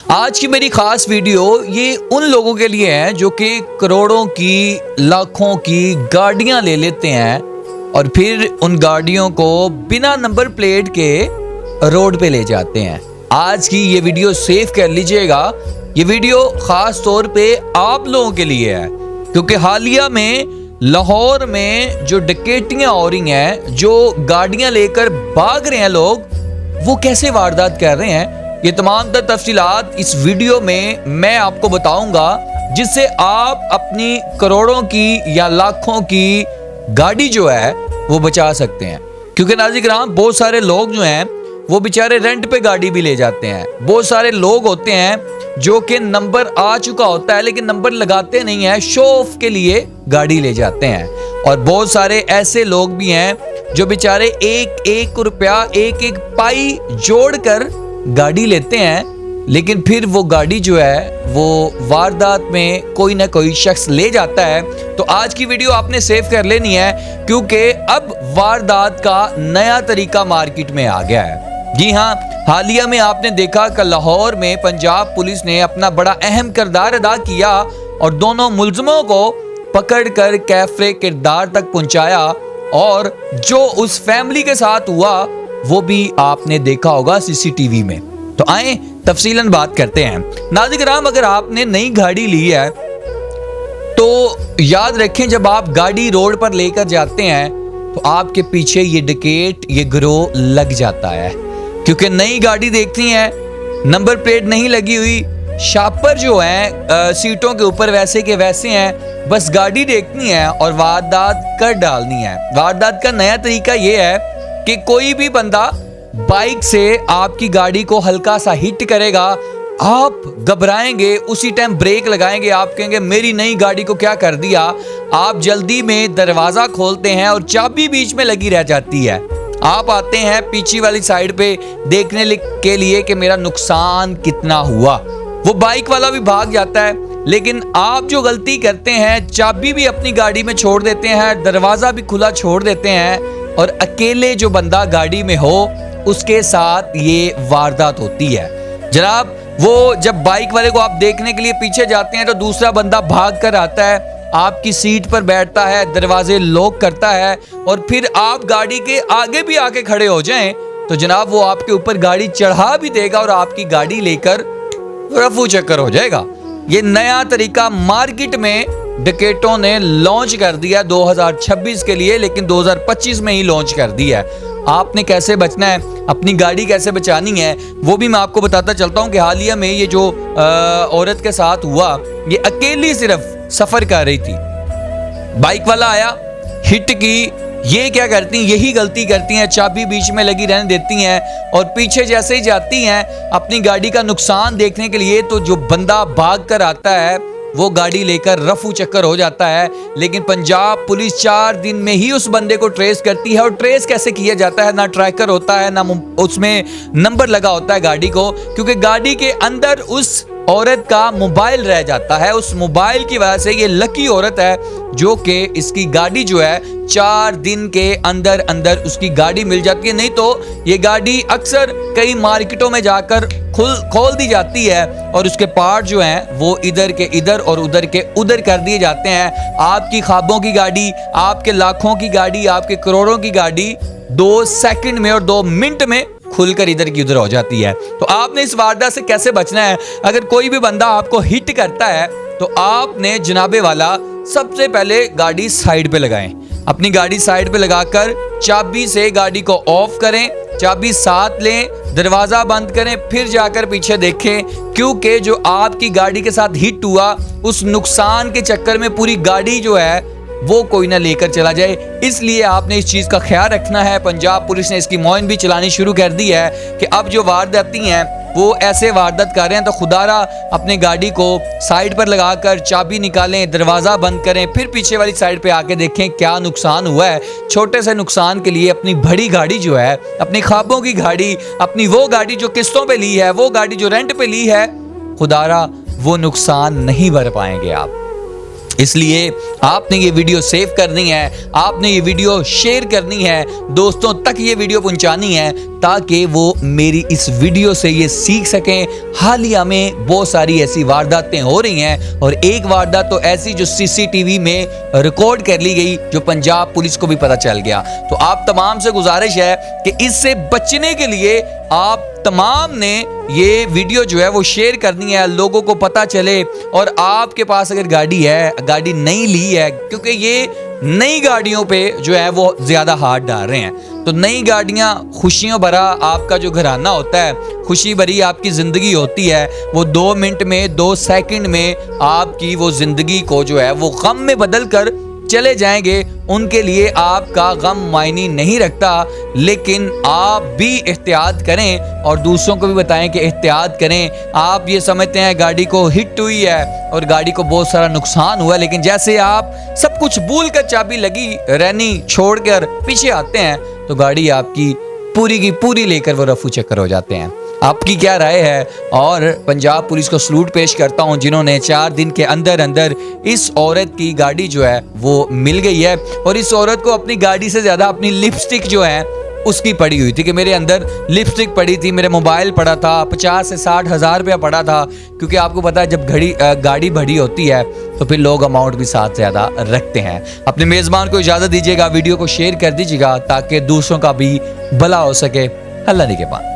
आज की मेरी खास वीडियो ये उन लोगों के लिए है जो कि करोड़ों की लाखों की गाड़ियां ले लेते हैं और फिर उन गाड़ियों को बिना नंबर प्लेट के रोड पे ले जाते हैं। आज की ये वीडियो सेव कर लीजिएगा। ये वीडियो खास तौर पे आप लोगों के लिए है क्योंकि हालिया में लाहौर में जो डकैतियां हो रही हैं, जो गाड़ियां लेकर भाग रहे हैं लोग, वो कैसे वारदात कर रहे हैं, ये तमाम तफसीलात इस वीडियो में मैं आपको बताऊंगा, जिससे आप अपनी करोड़ों की या लाखों की गाड़ी जो है वो बचा सकते हैं। क्योंकि नाज़रीन, बहुत सारे लोग जो हैं वो बेचारे रेंट पे गाड़ी भी ले जाते हैं। बहुत सारे लोग होते हैं जो कि नंबर आ चुका होता है लेकिन नंबर लगाते नहीं है, शो ऑफ के लिए गाड़ी ले जाते हैं। और बहुत सारे ऐसे लोग भी हैं जो बेचारे एक एक रुपया, एक एक पाई जोड़कर गाड़ी लेते हैं, लेकिन फिर वो गाड़ी जो है वो वारदात में कोई ना कोई शख्स ले जाता है। तो आज की वीडियो आपने सेव कर लेनी है क्योंकि अब वारदात का नया तरीका मार्केट में आ गया है। जी हाँ, हालिया में आपने देखा कि लाहौर में पंजाब पुलिस ने अपना बड़ा अहम किरदार अदा किया और दोनों मुलजमों को पकड़कर कैफे किरदार तक पहुंचाया, और जो उस फैमिली के साथ हुआ वो भी आपने देखा होगा सीसीटीवी में। तो आए तफसीलन बात करते हैं। नाज़रीन, अगर आपने नई गाड़ी ली है तो याद रखें, जब आप गाड़ी रोड पर लेकर जाते हैं तो आपके पीछे ये डकैत, ये गिरोह लग जाता है। क्योंकि नई गाड़ी देखती हैं, नंबर प्लेट नहीं लगी हुई, शापर जो है सीटों के ऊपर वैसे के वैसे हैं, बस गाड़ी देखनी है और वारदात कर डालनी है। वारदात का नया तरीका ये है कि कोई भी बंदा बाइक से आपकी गाड़ी को हल्का सा हिट करेगा, आप घबराएंगे, उसी टाइम ब्रेक लगाएंगे, आप कहेंगे मेरी नई गाड़ी को क्या कर दिया। आप जल्दी में दरवाजा खोलते हैं और चाबी बीच में लगी रह जाती है। आप आते हैं पीछे वाली साइड पे देखने के लिए कि मेरा नुकसान कितना हुआ। वो बाइक वाला भी भाग जाता है, लेकिन आप जो गलती करते हैं, चाबी भी अपनी गाड़ी में छोड़ देते हैं, दरवाजा भी खुला छोड़ देते हैं, और अकेले जो बंदा गाड़ी में हो उसके साथ ये वारदात होती है। जनाब, वो जब बाइक वाले को आप देखने के लिए पीछे जाते हैं तो दूसरा बंदा भाग कर आता है, आपकी सीट पर बैठता है, दरवाजे लॉक करता है, और फिर आप गाड़ी के आगे भी आके खड़े हो जाएं तो जनाब वो आपके ऊपर गाड़ी चढ़ा भी देगा और आपकी गाड़ी लेकर रफू चक्कर हो जाएगा। ये नया तरीका मार्केट में डकैतों ने लॉन्च कर दिया 2026 के लिए, लेकिन 2025 में ही लॉन्च कर दिया है। आपने कैसे बचना है, अपनी गाड़ी कैसे बचानी है, वो भी मैं आपको बताता चलता हूँ कि हालिया में ये जो औरत के साथ हुआ, ये अकेली सिर्फ सफर कर रही थी, बाइक वाला आया, हिट की। ये क्या करती हैं, यही गलती करती हैं, चाबी बीच में लगी रहने देती हैं और पीछे जैसे ही जाती हैं अपनी गाड़ी का नुकसान देखने के लिए, तो जो बंदा भाग कर आता है वो गाड़ी लेकर रफू चक्कर हो जाता है। लेकिन पंजाब पुलिस 4 दिन में ही उस बंदे को ट्रेस करती है। और ट्रेस कैसे किया जाता है, ना ट्रैकर होता है, ना उसमें नंबर लगा होता है गाड़ी को, क्योंकि गाड़ी के अंदर उस औरत का मोबाइल रह जाता है। उस मोबाइल की वजह से ये लकी औरत है जो कि इसकी गाड़ी जो है 4 दिन के अंदर अंदर उसकी गाड़ी मिल जाती है। नहीं तो ये गाड़ी अक्सर कई मार्केटों में जाकर खोल दी जाती है और उसके पार्ट जो हैं वो इधर के इधर और उधर के उधर कर दिए जाते हैं। आपकी ख्वाबों की गाड़ी, आपके लाखों की गाड़ी, आपके करोड़ों की गाड़ी 2 सेकंड में और 2 मिनट में खुलकर इधर की उधर हो जाती है। तो आपने इस वारदात से कैसे बचना है? अगर कोई भी बंदा आपको हिट करता है तो आपने जनाबे वाला सबसे पहले गाड़ी साइड पे लगाएं। अपनी गाड़ी साइड पे लगाकर चाबी से गाड़ी को ऑफ करें, चाबी साथ लें, दरवाजा बंद करें, फिर जाकर पीछे देखें, क्योंकि जो आपकी गाड़ी के साथ हिट हुआ उस नुकसान के चक्कर में पूरी गाड़ी जो है वो कोई ना लेकर चला जाए। इसलिए आपने इस चीज का ख्याल रखना है। पंजाब पुलिस ने इसकी मुहिम भी चलानी शुरू कर दी है कि अब जो वारदाती हैं वो ऐसे वारदात कर रहे हैं तो खुदारा अपने गाड़ी को साइड पर लगाकर चाबी निकालें, दरवाज़ा बंद करें, फिर पीछे वाली साइड पे आके देखें क्या नुकसान हुआ है। छोटे से नुकसान के लिए अपनी बड़ी गाड़ी जो है, अपनी ख्वाबों की गाड़ी, अपनी वो गाड़ी जो किस्तों पे ली है, वो गाड़ी जो रेंट पे ली है, खुदारा वो नुकसान नहीं भर पाएंगे आप। इसलिए आपने ये वीडियो सेव करनी है, आपने ये वीडियो शेयर करनी है, दोस्तों तक ये वीडियो पहुंचानी है ताकि वो मेरी इस वीडियो से ये सीख सकें। हालिया में बहुत सारी ऐसी वारदातें हो रही हैं और एक वारदात तो ऐसी जो सीसीटीवी में रिकॉर्ड कर ली गई, जो पंजाब पुलिस को भी पता चल गया। तो आप तमाम से गुजारिश है कि इससे बचने के लिए आप तमाम ने ये वीडियो जो है वो शेयर करनी है, लोगों को पता चले। और आपके पास अगर गाड़ी है, गाड़ी नहीं ली है, क्योंकि ये नई गाड़ियों पे जो है वो ज्यादा हाथ डाल रहे हैं। तो नई गाड़ियां खुशियों भरा आपका जो घराना होता है, खुशी भरी आपकी जिंदगी होती है, वो 2 मिनट में 2 सेकंड में आपकी वो जिंदगी को जो है वो गम में बदल कर चले जाएंगे। उनके लिए आपका गम मायने नहीं रखता, लेकिन आप भी एहतियात करें और दूसरों को भी बताएं कि एहतियात करें। आप ये समझते हैं गाड़ी को हिट हुई है और गाड़ी को बहुत सारा नुकसान हुआ, लेकिन जैसे आप सब कुछ भूल कर चाबी लगी रहनी छोड़कर पीछे आते हैं तो गाड़ी आपकी पूरी की पूरी लेकर वो रफू चक्कर हो जाते हैं। आपकी क्या राय है? और पंजाब पुलिस को सलूट पेश करता हूं जिन्होंने 4 दिन के अंदर अंदर इस औरत की गाड़ी जो है वो मिल गई है। और इस औरत को अपनी गाड़ी से ज्यादा अपनी लिपस्टिक जो है उसकी पड़ी हुई थी कि मेरे अंदर लिपस्टिक पड़ी थी, मेरे मोबाइल पड़ा था, 50 से 60 हज़ार रुपया पड़ा था। क्योंकि आपको पता है जब गाड़ी भरी होती है तो फिर लोग अमाउंट भी साथ ज़्यादा रखते हैं। अपने मेज़बान को इजाज़त दीजिएगा, वीडियो को शेयर कर दीजिएगा ताकि दूसरों का भी भला हो सके। अल्लाह के पास।